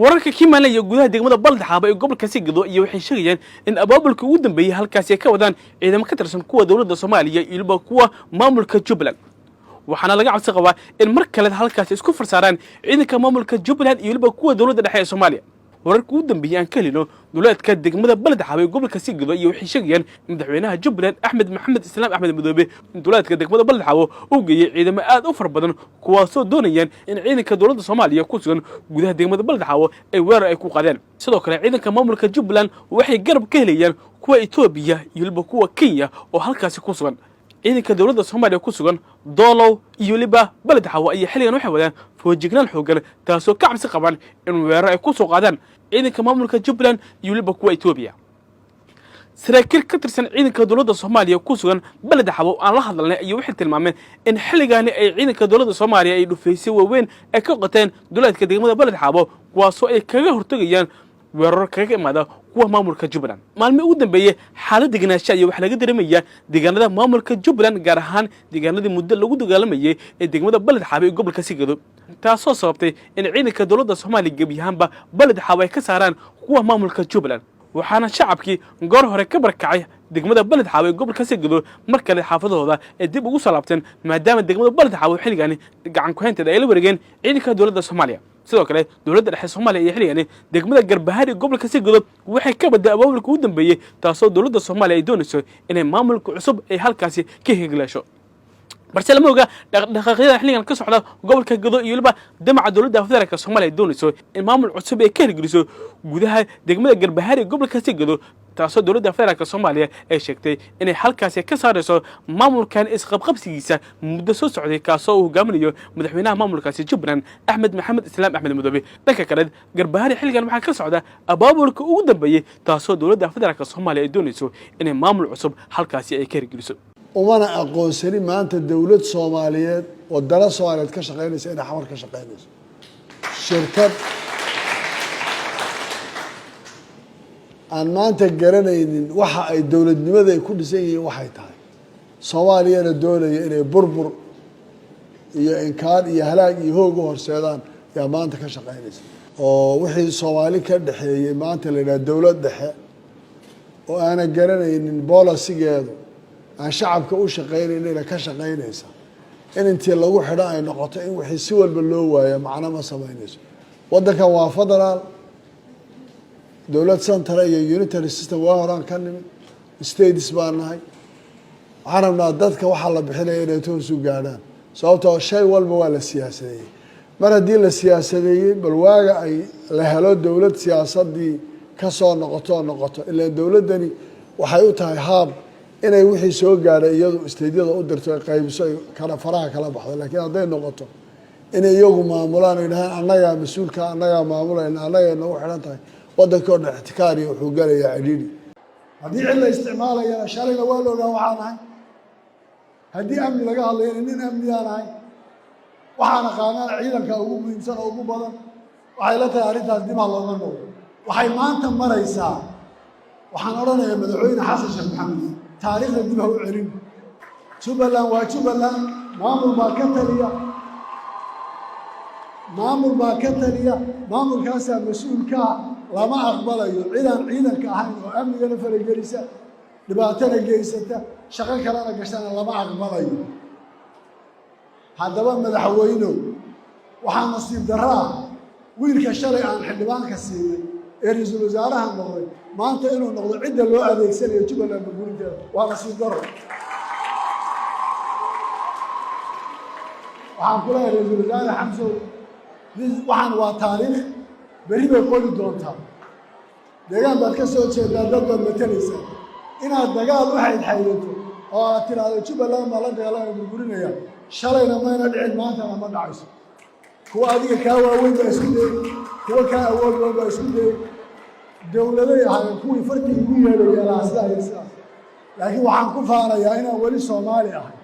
wararka ka imaanaya gudaha degmada Baldaxaaba ee gobolka Sigado iyo waxay sheegayaan in abaabulka ugu dambeeyay halkaas ay ka wadaan ciidamo ka tirsan kuwa dawladda Soomaaliya iyo kuwa maamulka Jubbaland waxaana laga cabsi qabaa in mar kale halkaas isku farsaaraan ciidanka maamulka Jubbaland iyo kuwa dawladda dhexe ee Soomaaliya wararka ugu dambeeyay aan ka helino duleedka degmada Baldaxaaba ee gobolka Sigado iyo waxay sheegayaan madaxweynaha Jubbaland Axmed Maxamed Islaam Axmed Madoobe in duleedka degmada Baldaxaaba uu geeyay ciidamo aad u far badan kuwaasoo doonayaan in ciidanka dawladda Soomaaliya ku sugan gudaha degmada Baldaxaaba ay weerar ay ku qaadeen sidoo kale ciidanka maamulka Jubbaland waxay garab ka helayaan kuwa Itoobiya iyo kuwa Kenya oo halkaas ku sugan ciidanka dawladda Soomaaliya ku sugan Doolow iyo Baldaxaaba ay xilligan waxay wadaan foojignaan xoogan taasoo ka cabsi qabaan in weerar ay ku soo qaadaan ciidanka maamulka Jubbaland iyo kuwa Itoobiya saraakiil ka tirsan ciidanka dawladda Soomaaliya ku sugan Baldaxaaba aan la hadalnay iyo waxay tilmaameen in xilligan ay ciidanka dawladda Soomaaliya ay dhufaysay waaweyn ay ka qateen duleedka degmada Baldaxaaba kuwaasoo ay kaga hortagayaan weerar kaga imaada kuwa maamulka Jubbaland maalmo ugu dambeeyay xaalad deganaansho iyo wax laga dareemaya deegaanada maamulka Jubbaland gaar ahaan deegaanadii muddo lagu dagaalamayay ee degmada Baldaxaaba ee gobolka Sigado taasoo sababtay in ciidanka dawladda Soomaaliya gabiyahanba Baldaxaaba ay ka saaraan kuwa maamulka Jubbaland waxaana shacabkii goor hore ka barkacay degmada Baldaxaaba ee gobolka Sigado mar kale xaafadahooda ee dib ugu soo laabteen maadaama degmada Baldaxaaba xilligan gacan ku haynteeda ay la wareegeen ciidanka dawladda Soomaaliya sidoo kale dawladda dhexe Soomaaliya iyo xilligan degmada Garbahaar ee gobolka Sigado waxay ka baday abaabulka ugu dambeeyay taasoo dawladda Soomaaliya ay doonayso inay maamulka cusub ay halkaasi ka heglasho balse lama oga dhaqdhaqaaqyada xilligan ka socda gobolka Gado iyo damaca dawladda federaalka Soomaaliya doonayso in maamul cusub ay ka hirgeliso gudaha degmada Garbahaar ee gobolka Sigado taasoo dawladda federaalka Soomaaliya ay sheegtay inay halkaasi ka saarayso maamulkan isqabqabsigiisa muddo soo socday kaasoo uu hogaaminayo madaxweynaha maamulkaasi Jubbaland Axmed Maxamed Islaam Axmed Madoobe dhanka kale Garbahaar xilligan waxa ka socda abaabulka ugu dambeeyay taasoo dawladda federaalka Soomaaliya ay doonayso inay maamul cusub halkaasi ay ka hirgeliso umana aqoonsani maanta dawlad Soomaaliyeed oo dala Soomaaliyeed ka shaqeynaysa inay xamar ka shaqeynayso shirkad aan maanta garanaynin waxa ay dawladnimada ay ku dhisan yihiin waxay tahay Soomaaliyana doonaya inay burbur iyo inkaan iyo halaag iyo hoog u horseedaan yaa maanta ka shaqeynaysa oo wixii Soomaali ka dhaxeeyay maanta la yiraahdo dawlad dhexe oo aan garanaynin bolisigeedu aan shacabka u shaqeynayna ka shaqeynaysa in intii lagu xidho ay noqoto in wixii si walba loo waayo macna ma sameynayso wadanka waa federaal dawlad central iyo unitary system waa horaan ka nimid states baan nahay waxaan rabnaa dadka waxa la bixinaya inay toos u gaadhaan sababtoo shay walba waa la siyaasadeeyay mar haddii la siyaasadeeyay bal waaga ay la helo dawlad siyaasadii ka soo noqoto ilaa dawladani waxay u tahay haab inay wixii soo gaaray iyadu isteedyada u dirto qaybiso kala faraha kala baxdo laakiin haday noqoto inay iyagu maamulaan ay dhahaan annaga mas'uulka annaga maamulayna annaga noo xiran tahay wadanka oo ixtikaari wuxuu galayaa cidhiidhi haddii cid la isticmaalayana shalayna waa la ogaa waxaan ahay haddii amni laga hadlayana nin amniyaan ahay waxaan aqaanaa ciidanka ugu muhiimsan oo ugu badan waxay la tahay arrintaas dib ha looga noqdo waxay maanta maraysaa waxaan odhanayaa madaxweyne xasan sheekh maxamed taariikhda dib ha u celin Jubbaland waa Jubbaland maamul baa ka taliya maamulkaasa mas-uulka lama aqbalayo cidaan ciidanka ahayn oo amnigana faragelisa dhibaatana geysata shaqo kalena gashana lama aqbalayo haddaba madaxweynow waxaa nasiib darraa wiilka shalay aan xildhibaanka siinay ee ra-iisul wasaaraha noqday maanta inuu noqdo cidda loo adeegsanayo Jubbaland burburinteeda waa nasiib darro waxaan ku leeyahay ra-iisul wasaare xamsow waxaan waa taariikh berri bay qori doontaa deegaan baad ka soo jeedaa dad baad matalaysaa inaad dagaal u xaydxaydato oo aad tiraahdo Jubbaland baa la dagaalama burburinaya shalayna mayna dhicin maantana ma dhacayso kuwa adiga kaa waaweyn baa isku dayay kuwa kaa awood badan baa isku dayay dawladay ahaayeen kuwii farkii ugu yeedhaya sidaa iyo sidaas laakiin waxaan ku faanayaa inaan weli Soomaali ahay